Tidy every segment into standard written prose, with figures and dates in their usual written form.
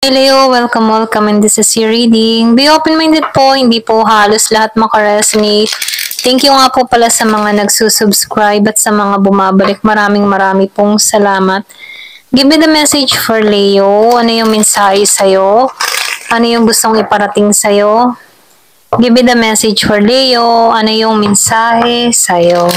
Leo, welcome, and this is your reading. Be open-minded po, hindi po halos lahat makaresonate. Thank you nga po pala sa mga nagsusubscribe at sa mga bumabalik. Marami pong salamat. Give me the message for Leo. Ano yung mensahe sa'yo? Ano yung gustong iparating sa'yo? Give me the message for Leo. Ano yung mensahe sa'yo?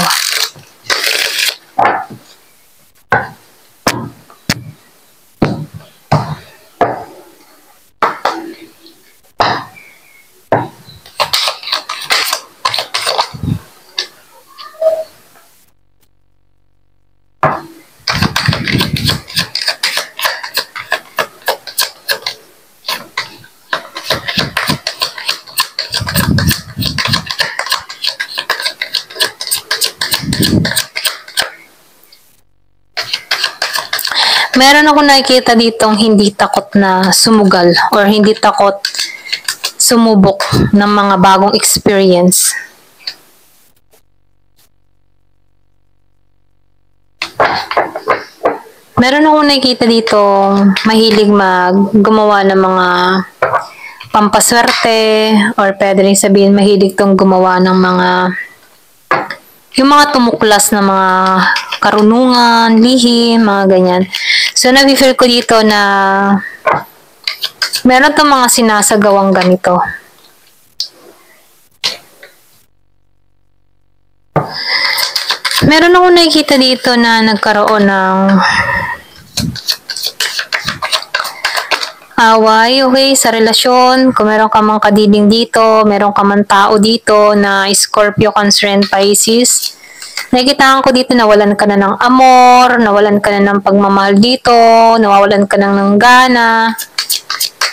Meron ako nakikita ditong hindi takot na sumugal or hindi takot sumubok ng mga bagong experience. Meron ako nakikita ditong mahilig gumawa ng mga pampaswerte or pwede rin sabihin mahilig tong gumawa ng yung mga tumuklas na mga karunungan, lihim, mga ganyan. So, nafe-feel ko dito na meron itong mga sinasagawang ganito. Meron akong nakikita dito na nagkaroon ng away, okay, sa relasyon. Kung meron ka mang kadiling dito, meron ka mang tao dito na Scorpio, Cancer, and Pisces. Nakikitaan ko dito nawalan ka na ng amor, nawalan ka na ng pagmamahal dito, nawawalan ka na ng gana.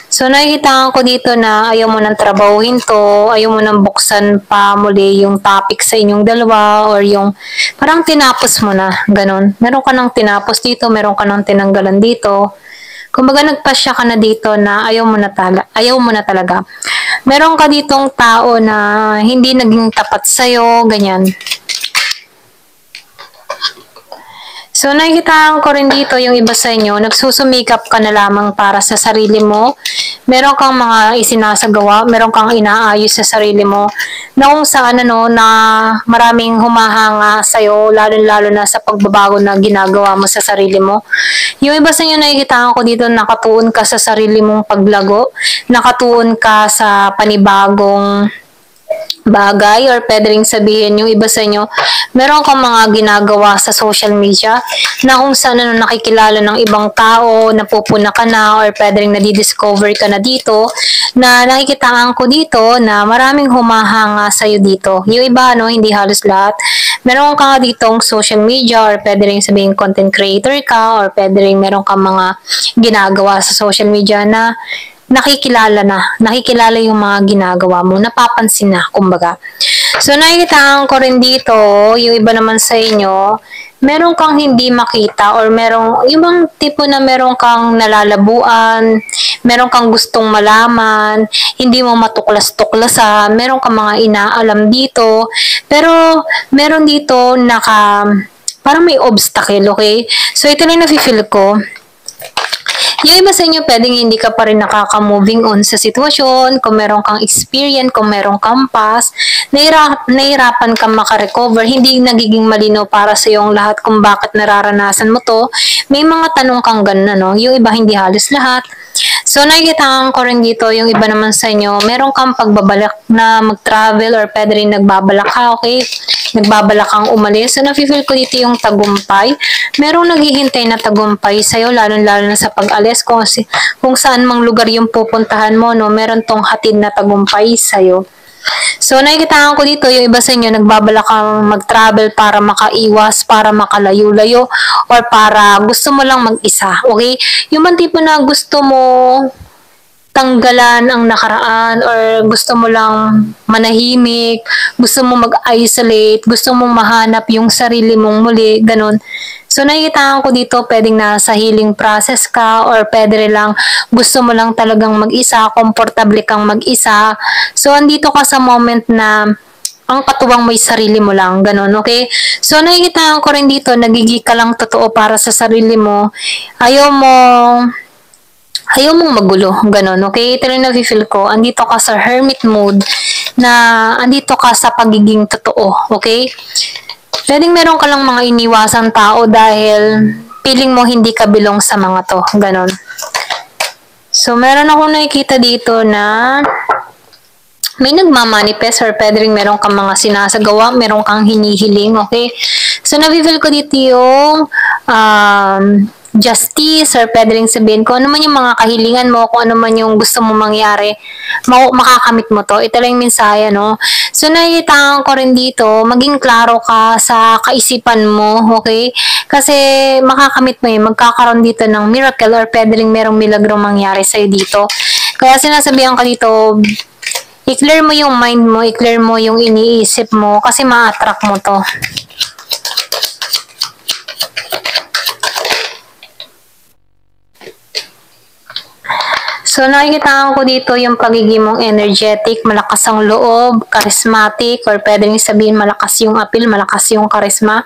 So, nakikitaan ko dito na ayaw mo nang trabahuhin to, ayaw mo nang buksan pa muli yung topic sa inyong dalawa or yung parang tinapos mo na, ganun. Meron ka nang tinapos dito, meron ka nang tinanggalan dito. Kumbaga nagpasya ka na dito na ayaw mo na talaga. Meron ka ditong tao na hindi naging tapat sa'yo, ganyan. So, nakikitaan ko rin dito yung iba sa inyo, nagsusumikap ka na lamang para sa sarili mo. Meron kang mga isinasagawa, meron kang inaayos sa sarili mo, na kung saan na maraming humahanga sa'yo, lalo na sa pagbabago na ginagawa mo sa sarili mo. Yung iba sa inyo nakikitaan ko dito, nakatuon ka sa sarili mong paglago, nakatuon ka sa panibagong bagay or pwede rin sabihin yung iba sa inyo, meron kang mga ginagawa sa social media na kung saan nakikilala ng ibang tao, napupuna ka na or pwede rin nadidiscover ka na dito na nakikitaan ko dito na maraming humahanga sa'yo dito. Yung iba, hindi halos lahat. Meron ka nga ditong social media or pwede rin sabihin content creator ka or pwede rin meron kang mga ginagawa sa social media na nakikilala yung mga ginagawa mo, napapansin na, kumbaga. So, nakikitaan ko rin dito, yung iba naman sa inyo, meron kang hindi makita or merong ibang tipo na meron kang nalalabuan, meron kang gustong malaman, hindi mo matuklas-tuklasan, meron kang mga inaalam dito, pero meron dito parang may obstacle, okay? So, ito lang nafe-feel ko. Yung iba sa inyo, pwedeng hindi ka pa rin nakaka-moving on sa sitwasyon, kung meron kang experience, kung meron kang past, nahirapan kang makarecover, hindi nagiging malino para sa yung lahat kung bakit nararanasan mo to. May mga tanong kang ganun, yung iba hindi halos lahat. So, nakikitaan ko rin dito, yung iba naman sa inyo, meron kang pagbabalak na mag-travel or pwede rin nagbabalak ka, okay? Nagbabalak kang umalis. So, nafe-feel ko dito yung tagumpay. Merong naghihintay na tagumpay sa'yo, lalo na sa pag-alis, kung saan mang lugar yung pupuntahan mo, meron tong hatid na tagumpay sa'yo. So, nakikitaan ko dito, yung iba sa inyo, nagbabalak kang mag-travel para makaiwas, para makalayo-layo, or para gusto mo lang mag-isa, okay? Yung man tipo na gusto mo tanggalan ang nakaraan or gusto mo lang manahimik, gusto mo mag-isolate, gusto mong mahanap yung sarili mong muli, ganun. So, nakikitaan ko dito, pwedeng nasa healing process ka or pwede rin lang gusto mo lang talagang mag-isa, komportable kang mag-isa. So, andito ka sa moment na ang katuwang may sarili mo lang, ganun, okay? So, nakikitaan ko rin dito, nagiging ka lang totoo para sa sarili mo. Ayaw mo ayaw mong magulo, ganun, okay? Ito rin na-feel ko, andito ka sa hermit mode na andito ka sa pagiging totoo, okay? Pwedeng meron ka lang mga iniwasang tao dahil feeling mo hindi ka belong sa mga to, ganun. So, meron akong nakikita dito na may nagmamanifest or pwede rin meron kang mga sinasagawa, meron kang hinihiling, okay? So, na-feel ko dito yung justice or pwede rin sabihin kung ano man yung mga kahilingan mo, kung ano man yung gusto mo mangyari, makakamit mo to. Ito lang yung mensahe, no? So, nakikita ko rin dito, maging klaro ka sa kaisipan mo, okay? Kasi makakamit mo yun, magkakaroon dito ng miracle or pwede rin merong milagro mangyari sa'yo dito. Kaya sinasabihan ka dito, i-clear mo yung mind mo, i-clear mo yung iniisip mo kasi ma-attract mo to. So, nakikita ko dito yung pagiging mong energetic, malakas ang loob, charismatic, or pwede rin sabihin malakas yung appeal, malakas yung charisma.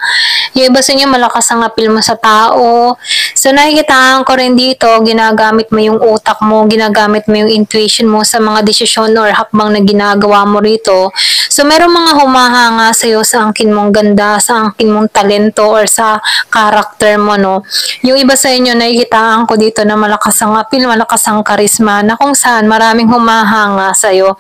Yung iba sa inyo, malakas ang appeal mo sa tao. So, nakikita ko rin dito, ginagamit mo yung utak mo, ginagamit mo yung intuition mo sa mga desisyon or hakbang na ginagawa mo rito. So, merong mga humahanga sa'yo sa angkin mong ganda, sa angkin mong talento, or sa character mo, no? Yung iba sa inyo, nakikita ko dito na malakas ang appeal, malakas ang charisma, na kung saan maraming humahanga sa'yo.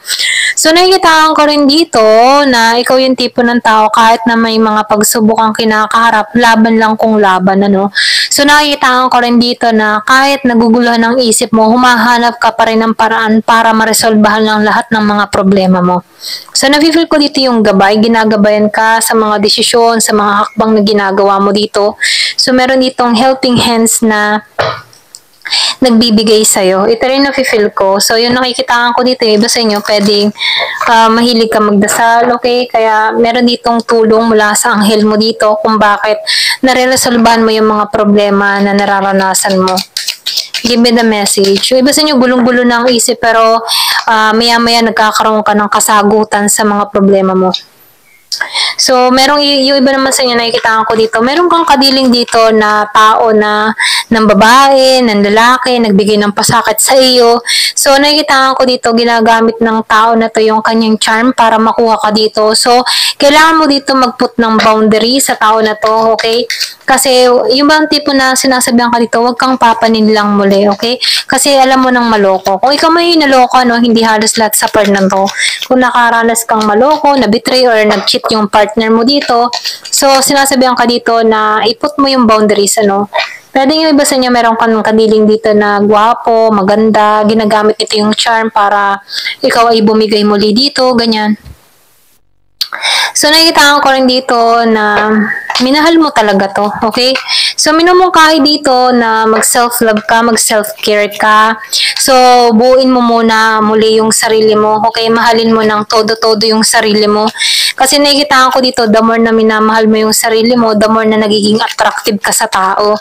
So, nakikita ko rin dito na ikaw yung tipo ng tao kahit na may mga pagsubok ang kinakaharap, laban lang kung laban, ano. So, nakikita ko rin dito na kahit naguguluhan ang isip mo, humahanap ka pa rin ng paraan para maresolbahan lang lahat ng mga problema mo. So, na-feel ko dito yung gabay, ginagabayan ka sa mga desisyon, sa mga hakbang na ginagawa mo dito. So, meron ditong helping hands na nagbibigay sa'yo. Ito rin na-feel ko. So, yung nakikita ko dito, iba sa inyo, pwedeng mahilig ka magdasal, okay? Kaya, meron ditong tulong mula sa anghel mo dito kung bakit nare-resolbahan mo yung mga problema na nararanasan mo. Give me the message. Yung iba sa inyo, gulong-gulo na ang isip, pero maya-maya nagkakaroon ka ng kasagutan sa mga problema mo. So, merong yung iba naman sa inyo nakikita ko dito, meron kang kadiling dito na tao na ng babae, ng lalaki, nagbigay ng pasakit sa iyo. So, nakikita ko dito, ginagamit ng tao na to yung kanyang charm para makuha ka dito. So, kailangan mo dito mag-put ng boundary sa tao na to, okay? Kasi, yung bang tipo na sinasabihan ka dito, huwag kang papanin lang muli, okay? Kasi alam mo nang maloko. Kung ikaw may naloko, no, hindi halos lahat sa part na to. Kung nakaranas kang maloko, na-betray or nag-cheat yung partner mo dito, so sinasabihan ka dito na iput mo yung boundaries, ano. Pwede yung iba sa inyo, meron kang kadiling dito na gwapo, maganda, ginagamit ito yung charm para ikaw ay bumigay muli dito, ganyan. So, nakikita ko rin dito na minahal mo talaga to, okay? So, minumungkahi dito na mag-self-love ka, mag-self-care ka. So, buuin mo muna muli yung sarili mo, okay? Mahalin mo ng todo-todo yung sarili mo. Kasi nakikita ko dito, the more na minamahal mo yung sarili mo, the more na nagiging attractive ka sa tao.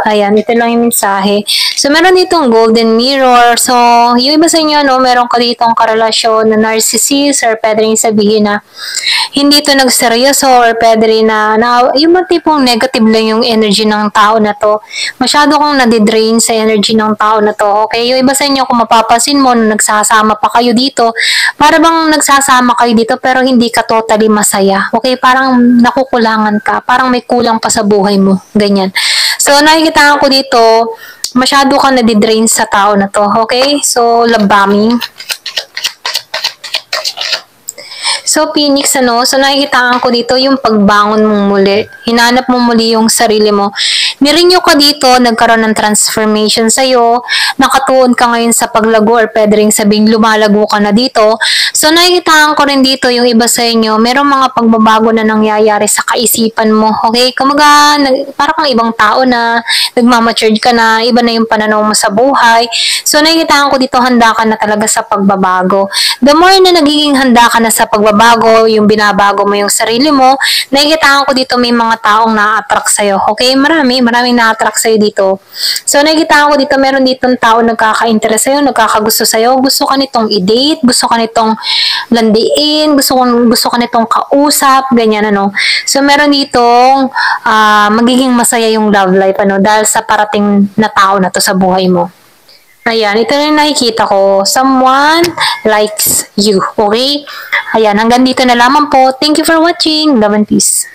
Ayan, ito lang yung mensahe. So, meron ditong golden mirror. So, yung iba sa inyo, no, meron ka ditong karelasyon na narcissist or pwede rin sabihin na hindi to nagseryoso or pwede rin na yung mga tipong negative lang yung energy ng tao na to. Masyado kong nadidrain sa energy ng tao na to. Okay? Yung iba sa inyo, kung mapapansin mo, nagsasama pa kayo dito, para bang nagsasama kayo dito pero hindi ka totally masaya. Okay? Parang nakukulangan ka. Parang may kulang pa sa buhay mo. Ganyan. So, nakikita ko dito, masyado kang nadidrain sa tao na to. Okay? So, love bombing. So, Phoenix, ano? So, nakikita ko dito yung pagbangon mong muli. Hinanap mo muli yung sarili mo. Nirenew ka dito, nagkaroon ng transformation sa'yo, nakatuon ka ngayon sa paglago or pwede rin sabing lumalago ka na dito. So, nakikita ko rin dito yung iba sa inyo, merong mga pagbabago na nangyayari sa kaisipan mo. Okay? Kumaga, parang kang ibang tao na, nagmamature ka na, iba na yung pananaw mo sa buhay. So, nakikita ko dito, handa ka na talaga sa pagbabago. The more na nagiging handa ka na sa pagbabago, yung binabago mo yung sarili mo, nakikita ko dito may mga taong na-attract sa'yo. Okay? Maraming na-attract sa'yo dito. So, nakikita ko dito, meron ditong tao nagkaka-interest sa'yo, nagkakagusto sa'yo, gusto ka nitong i-date, gusto ka nitong landiin, gusto ka nitong kausap, ganyan, ano. So, meron ditong magiging masaya yung love life, ano, dahil sa parating na tao na to sa buhay mo. Ayan, ito na yung nakikita ko. Someone likes you. Okay? Ayan, hanggang dito na lamang po. Thank you for watching. Love and peace.